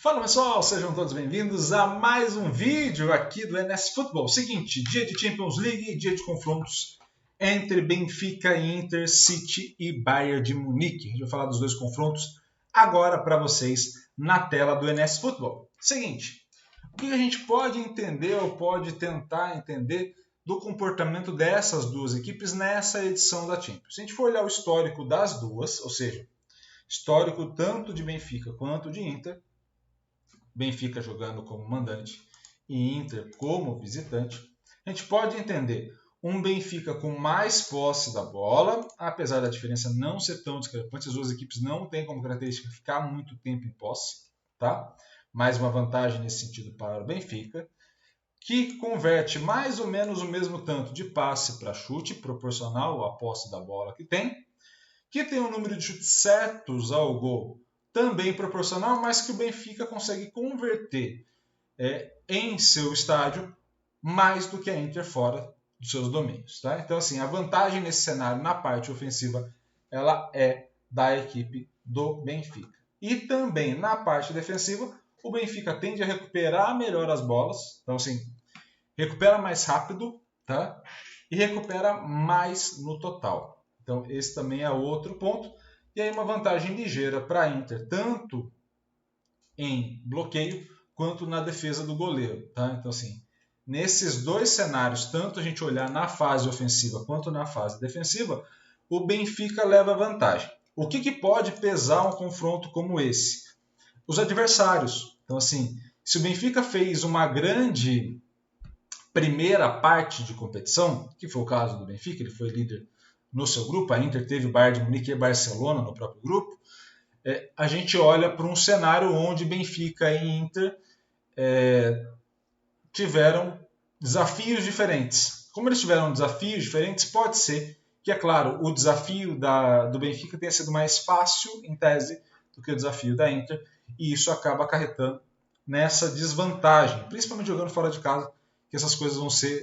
Fala pessoal, sejam todos bem-vindos a mais um vídeo aqui do NS Football. Seguinte, dia de Champions League, dia de confrontos entre Benfica e Inter, City e Bayern de Munique. A gente vai falar dos dois confrontos agora para vocês na tela do NS Football. Seguinte, o que a gente pode entender ou pode tentar entender do comportamento dessas duas equipes nessa edição da Champions? Se a gente for olhar o histórico das duas, ou seja, histórico tanto de Benfica quanto de Inter, Benfica jogando como mandante e Inter como visitante, a gente pode entender um Benfica com mais posse da bola, apesar da diferença não ser tão discrepante, as duas equipes não têm como característica ficar muito tempo em posse, tá? Mais uma vantagem nesse sentido para o Benfica, que converte mais ou menos o mesmo tanto de passe para chute, proporcional à posse da bola que tem um número de chutes certos ao gol também proporcional, mas que o Benfica consegue converter em seu estádio mais do que a Inter fora dos seus domínios. Tá? Então, assim, a vantagem nesse cenário na parte ofensiva ela é da equipe do Benfica. E também na parte defensiva, o Benfica tende a recuperar melhor as bolas, então, assim, recupera mais rápido, tá? E recupera mais no total. Então, esse também é outro ponto. E aí uma vantagem ligeira para a Inter, tanto em bloqueio quanto na defesa do goleiro. Tá? Então, assim, nesses dois cenários, tanto a gente olhar na fase ofensiva quanto na fase defensiva, o Benfica leva vantagem. O que pode pesar um confronto como esse? Os adversários. Então, assim, se o Benfica fez uma grande primeira parte de competição, que foi o caso do Benfica, ele foi líder no seu grupo, a Inter teve o Bayern de Munique e Barcelona no próprio grupo, a gente olha para um cenário onde Benfica e Inter tiveram desafios diferentes. Como eles tiveram desafios diferentes, pode ser que, é claro, o desafio do Benfica tenha sido mais fácil, em tese, do que o desafio da Inter, e isso acaba acarretando nessa desvantagem, principalmente jogando fora de casa, que essas coisas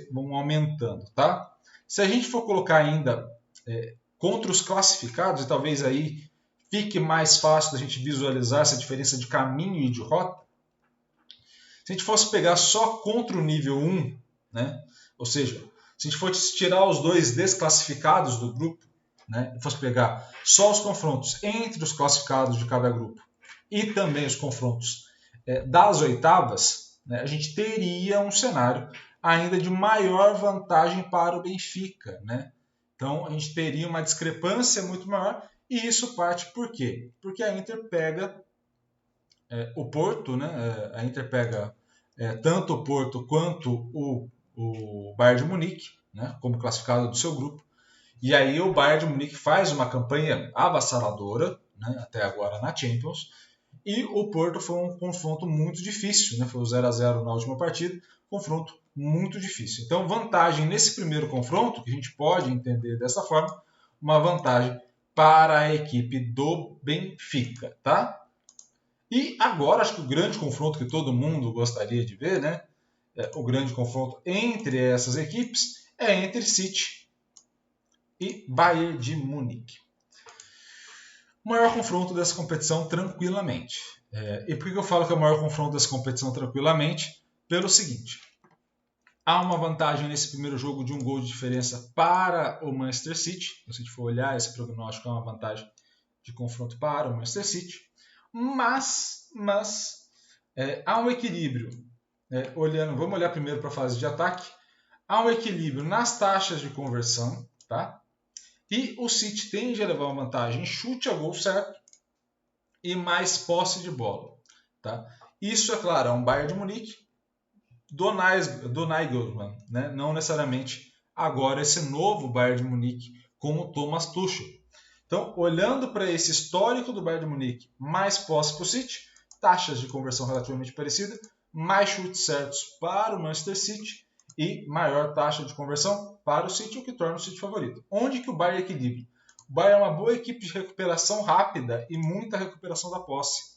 vão aumentando. Tá? Se a gente for colocar ainda contra os classificados, e talvez aí fique mais fácil da gente visualizar essa diferença de caminho e de rota, se a gente fosse pegar só contra o nível 1, né? Ou seja, se a gente fosse tirar os dois desclassificados do grupo, né? E fosse pegar só os confrontos entre os classificados de cada grupo e também os confrontos das oitavas, né? A gente teria um cenário ainda de maior vantagem para o Benfica, né? Então, a gente teria uma discrepância muito maior, e isso parte por quê? Porque a Inter pega o Porto, né? A Inter pega tanto o Porto quanto o Bayern de Munique, né? Como classificado do seu grupo, e aí o Bayern de Munique faz uma campanha avassaladora, né? Até agora na Champions, e o Porto foi um confronto muito difícil, né? Foi o 0-0 na última partida, confronto muito difícil. Então, vantagem nesse primeiro confronto, que a gente pode entender dessa forma, uma vantagem para a equipe do Benfica, tá? E agora, acho que o grande confronto que todo mundo gostaria de ver, né? O grande confronto entre essas equipes é entre City e Bayern de Munique. O maior confronto dessa competição tranquilamente. E por que eu falo que é o maior confronto dessa competição tranquilamente? Pelo seguinte, há uma vantagem nesse primeiro jogo de um gol de diferença para o Manchester City. Se a gente for olhar esse prognóstico, é uma vantagem de confronto para o Manchester City. Mas há um equilíbrio. Vamos olhar primeiro para a fase de ataque. Há um equilíbrio nas taxas de conversão, tá? E o City tende a levar uma vantagem em chute a gol certo e mais posse de bola. Tá? Isso, é claro, é um Bayern de Munique do Nagelsmann, né? Não necessariamente agora esse novo Bayern de Munique com o Thomas Tuchel. Então, olhando para esse histórico do Bayern de Munique, mais posse para o City, taxas de conversão relativamente parecidas, mais chutes certos para o Manchester City e maior taxa de conversão para o City, o que torna o City favorito. Onde que o Bayern equilibra? O Bayern é uma boa equipe de recuperação rápida e muita recuperação da posse.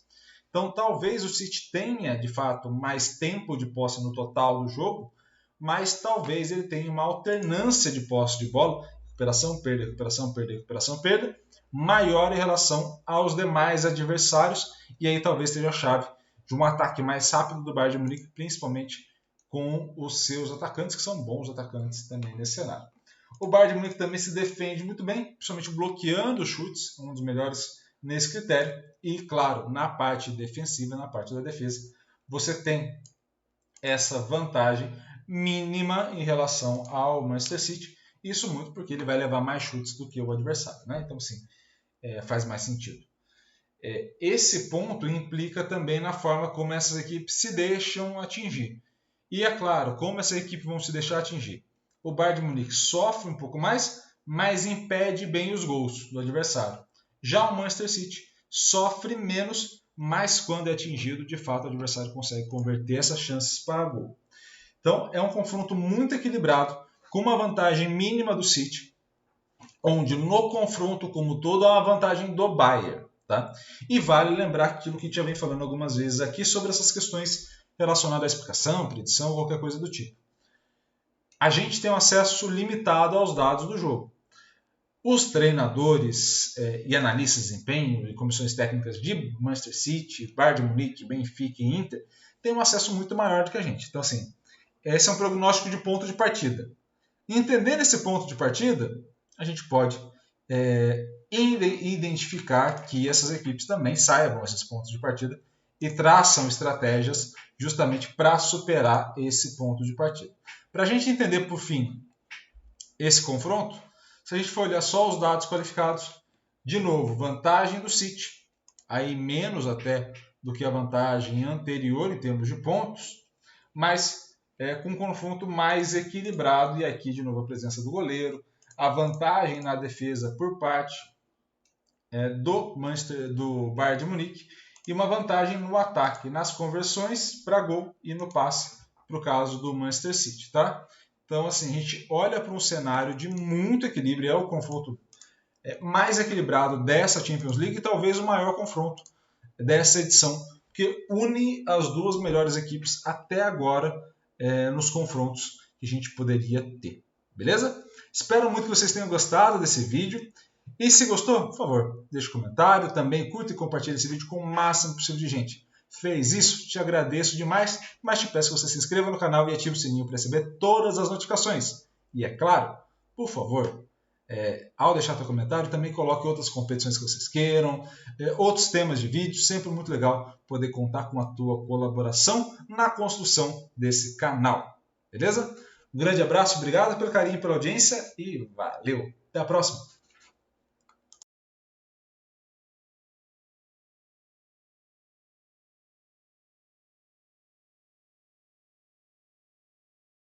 Então, talvez o City tenha, de fato, mais tempo de posse no total do jogo, mas talvez ele tenha uma alternância de posse de bola, recuperação, perda, recuperação, perda, recuperação, perda, maior em relação aos demais adversários, e aí talvez esteja a chave de um ataque mais rápido do Bayern de Munique, principalmente com os seus atacantes, que são bons atacantes também nesse cenário. O Bayern de Munique também se defende muito bem, principalmente bloqueando os chutes, um dos melhores nesse critério. E, claro, na parte defensiva, na parte da defesa, você tem essa vantagem mínima em relação ao Manchester City. Isso muito porque ele vai levar mais chutes do que o adversário, né? Então, sim, faz mais sentido. Esse ponto implica também na forma como essas equipes se deixam atingir. E é claro, como essas equipes vão se deixar atingir? O Bayern de Munique sofre um pouco mais, mas impede bem os gols do adversário. Já o Manchester City sofre menos, mas quando é atingido, de fato, o adversário consegue converter essas chances para gol. Então, é um confronto muito equilibrado, com uma vantagem mínima do City, onde no confronto como todo há uma vantagem do Bayern. Tá? E vale lembrar aquilo que já vem falando algumas vezes aqui sobre essas questões relacionadas à explicação, predição, qualquer coisa do tipo. A gente tem um acesso limitado aos dados do jogo. Os treinadores e analistas de desempenho e comissões técnicas de Manchester City, Bayern de Munique, Benfica e Inter têm um acesso muito maior do que a gente. Então, assim, esse é um prognóstico de ponto de partida. Entendendo esse ponto de partida, a gente pode identificar que essas equipes também saibam esses pontos de partida e traçam estratégias justamente para superar esse ponto de partida. Para a gente entender, por fim, esse confronto, se a gente for olhar só os dados qualificados, de novo, vantagem do City, aí menos até do que a vantagem anterior em termos de pontos, mas com um confronto mais equilibrado, e aqui de novo a presença do goleiro, a vantagem na defesa por parte do Bayern de Munique e uma vantagem no ataque, nas conversões para gol e no passe, para o caso do Manchester City. Tá? Então, assim, a gente olha para um cenário de muito equilíbrio, é o confronto mais equilibrado dessa Champions League e talvez o maior confronto dessa edição, que une as duas melhores equipes até agora nos confrontos que a gente poderia ter. Beleza? Espero muito que vocês tenham gostado desse vídeo. E se gostou, por favor, deixe um comentário. Também curta e compartilhe esse vídeo com o máximo possível de gente. Fez isso? Te agradeço demais, mas te peço que você se inscreva no canal e ative o sininho para receber todas as notificações. E é claro, por favor, ao deixar seu comentário, também coloque outras competições que vocês queiram, outros temas de vídeo. Sempre muito legal poder contar com a tua colaboração na construção desse canal. Beleza? Um grande abraço, obrigado pelo carinho e pela audiência e valeu! Até a próxima!